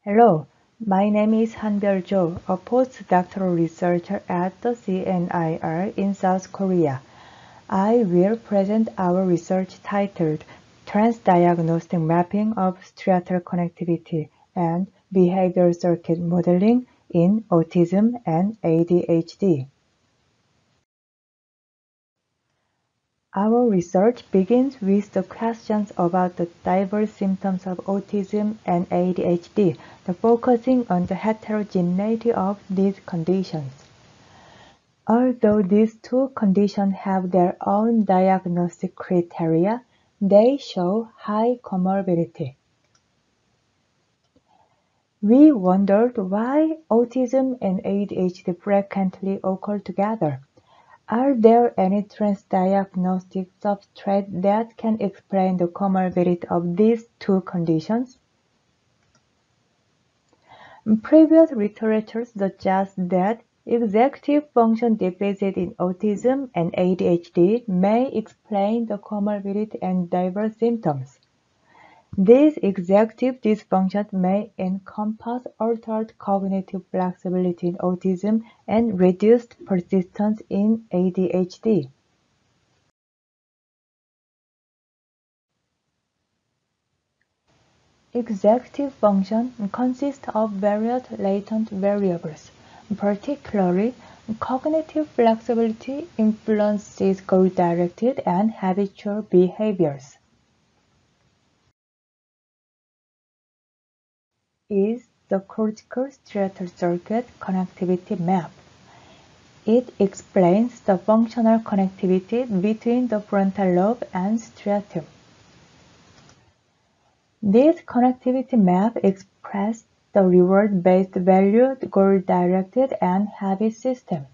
Hello, my name is Hanbyeol Jo, a postdoctoral researcher at the CNIR in South Korea. I will present our research titled Transdiagnostic Mapping of Striatal Connectivity and Behavioral Circuit Modeling in Autism and ADHD. Our research begins with the questions about the diverse symptoms of autism and ADHD, focusing on the heterogeneity of these conditions. Although these two conditions have their own diagnostic criteria, they show high comorbidity. We wondered why autism and ADHD frequently occur together. Are there any transdiagnostic substrates that can explain the comorbidity of these two conditions? Previous literature suggests that executive function deficit in autism and ADHD may explain the comorbidity and diverse symptoms. These executive dysfunctions may encompass altered cognitive flexibility in autism and reduced persistence in ADHD. Executive function consists of various latent variables. Particularly, cognitive flexibility influences goal-directed and habitual behaviors. Is the cortical striatal circuit connectivity map. It explains the functional connectivity between the frontal lobe and striatum. This connectivity map expresses the reward-based value, goal-directed, and habit system.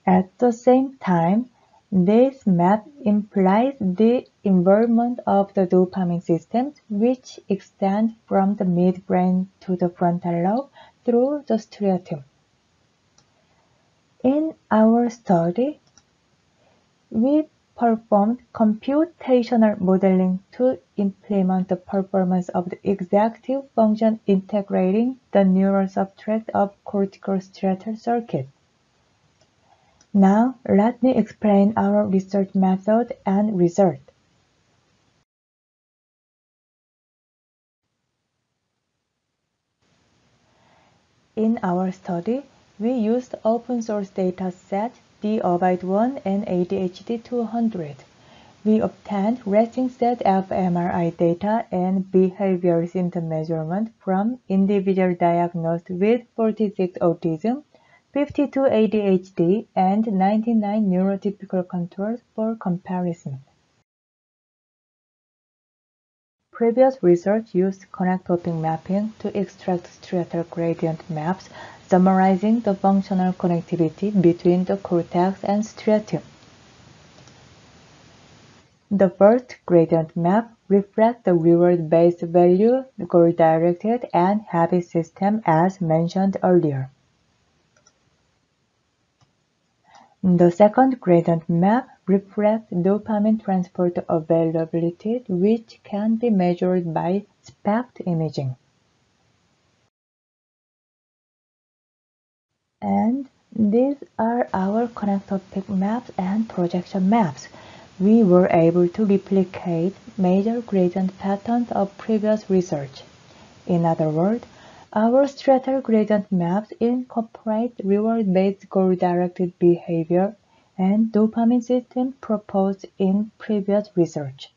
At the same time, this map implies the involvement of the dopamine system, which extends from the midbrain to the frontal lobe through the striatum. In our study, we performed computational modeling to implement the performance of the executive function integrating the neural substrate of cortical striatal circuit. Now, let me explain our research method and result. In our study, we used open-source dataset D-Abide1 and ADHD200. We obtained resting set fMRI data and behavioral symptom measurement from individuals diagnosed with 46 autism, 52 ADHD, and 99 neurotypical controls for comparison. Previous research used connectopic mapping to extract striatal gradient maps summarizing the functional connectivity between the cortex and striatum. The first gradient map reflects the reward-based value, goal-directed, and habit system as mentioned earlier. The second gradient map reflects dopamine transport availability, which can be measured by SPECT imaging. And these are our connectopic maps and projection maps. We were able to replicate major gradient patterns of previous research. In other words, our striatal gradient maps incorporate reward-based goal-directed behavior and dopamine system proposed in previous research.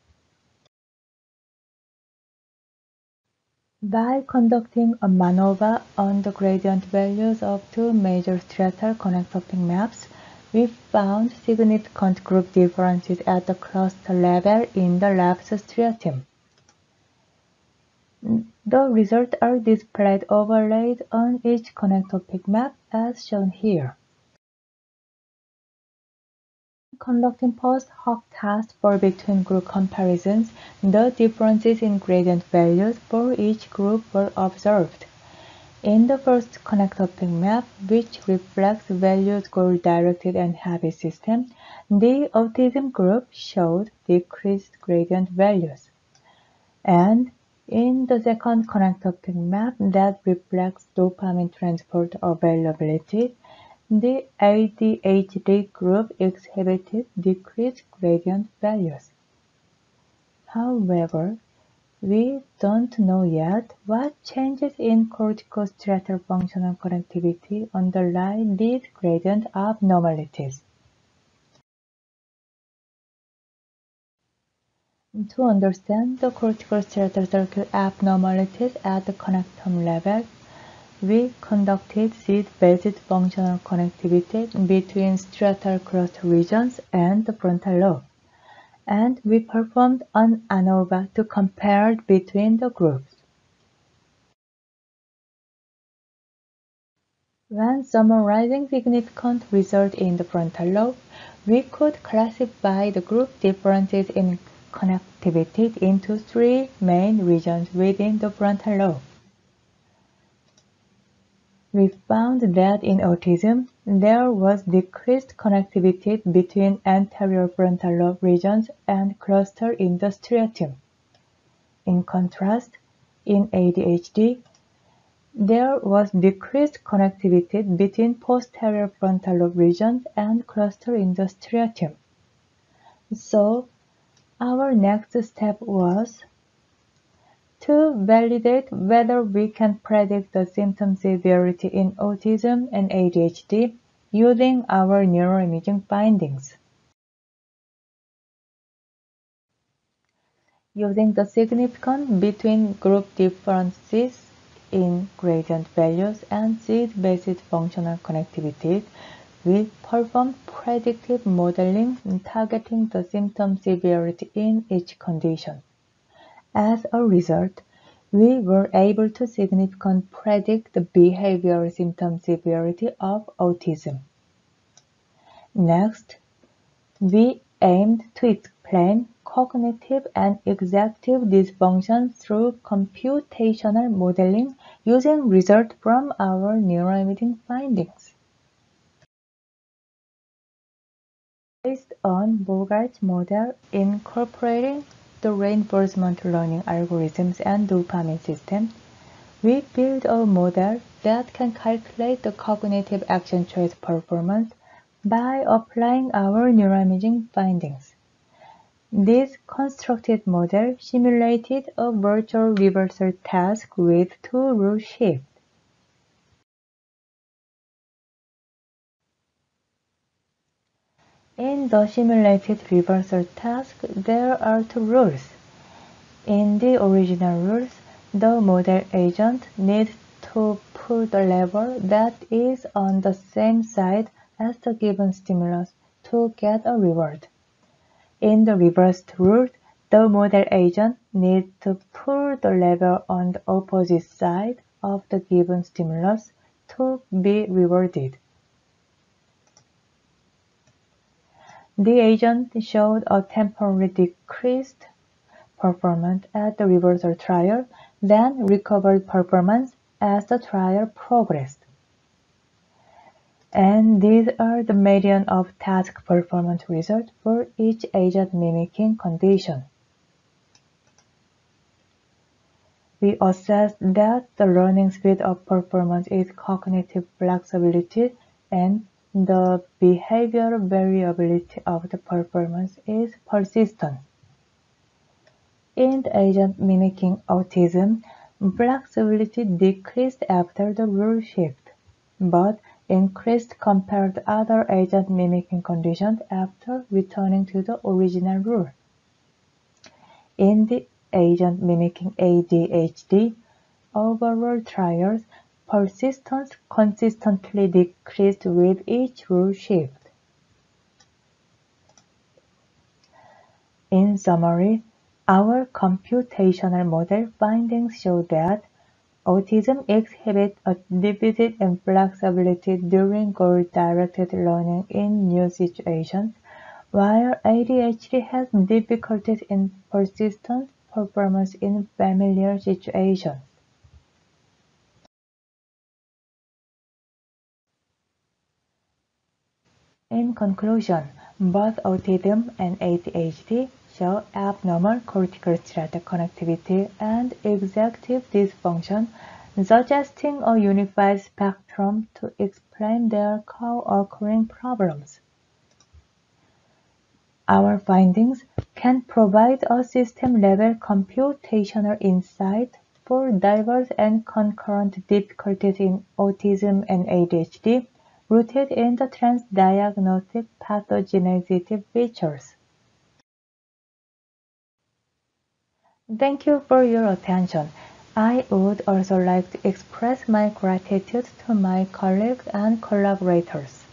By conducting a MANOVA on the gradient values of two major striatal connectopic maps, we found significant group differences at the cluster level in the left striatum. The results are displayed overlaid on each connectopic map as shown here. Conducting post hoc tests for between group comparisons, the differences in gradient values for each group were observed. In the first connectopic map, which reflects values goal-directed and habit system, the autism group showed decreased gradient values. And In the second connectopic map that reflects dopamine transport availability, the ADHD group exhibited decreased gradient values. However, we don't know yet what changes in corticostriatal functional connectivity underlie these gradient abnormalities. To understand the corticostriatal circuit abnormalities at the connectome level, we conducted seed-based functional connectivity between striatal cluster regions and the frontal lobe, and we performed an ANOVA to compare between the groups. When summarizing significant results in the frontal lobe, we could classify the group differences in connectivity into three main regions within the frontal lobe. We found that in autism, there was decreased connectivity between anterior frontal lobe regions and cluster in the striatum. In contrast, in ADHD, there was decreased connectivity between posterior frontal lobe regions and cluster in the striatum. So, our next step was to validate whether we can predict the symptom severity in autism and ADHD using our neuroimaging findings. Using the significance between group differences in gradient values and seed-based functional connectivities, we performed predictive modeling targeting the symptom severity in each condition. As a result, we were able to significantly predict the behavioral symptom severity of autism. Next, we aimed to explain cognitive and executive dysfunction through computational modeling using results from our neuroimaging findings. Based on Bogart's model incorporating the reinforcement learning algorithms and dopamine system, we built a model that can calculate the cognitive action choice performance by applying our neuroimaging findings. This constructed model simulated a virtual reversal task with two rule shifts. In the simulated reversal task, there are two rules. In the original rules, the model agent needs to pull the lever that is on the same side as the given stimulus to get a reward. In the reversed rule, the model agent needs to pull the lever on the opposite side of the given stimulus to be rewarded. The agent showed a temporarily decreased performance at the reversal trial, then recovered performance as the trial progressed. And these are the median of task performance results for each agent mimicking condition. We assessed that the learning speed of performance is cognitive flexibility and the behavioral variability of the performance is persistent. In the agent mimicking autism, flexibility decreased after the rule shift, but increased compared to other agent mimicking conditions after returning to the original rule. In the agent mimicking ADHD, overall trials, persistence consistently decreased with each rule shift. In summary, our computational model findings show that autism exhibits a deficit in flexibility during goal-directed learning in new situations, while ADHD has difficulties in persistent performance in familiar situations. In conclusion, both autism and ADHD show abnormal cortical striatal connectivity and executive dysfunction, suggesting a unified spectrum to explain their co-occurring problems. Our findings can provide a system-level computational insight for diverse and concurrent difficulties in autism and ADHD, rooted in the transdiagnostic pathogenicity features. Thank you for your attention. I would also like to express my gratitude to my colleagues and collaborators.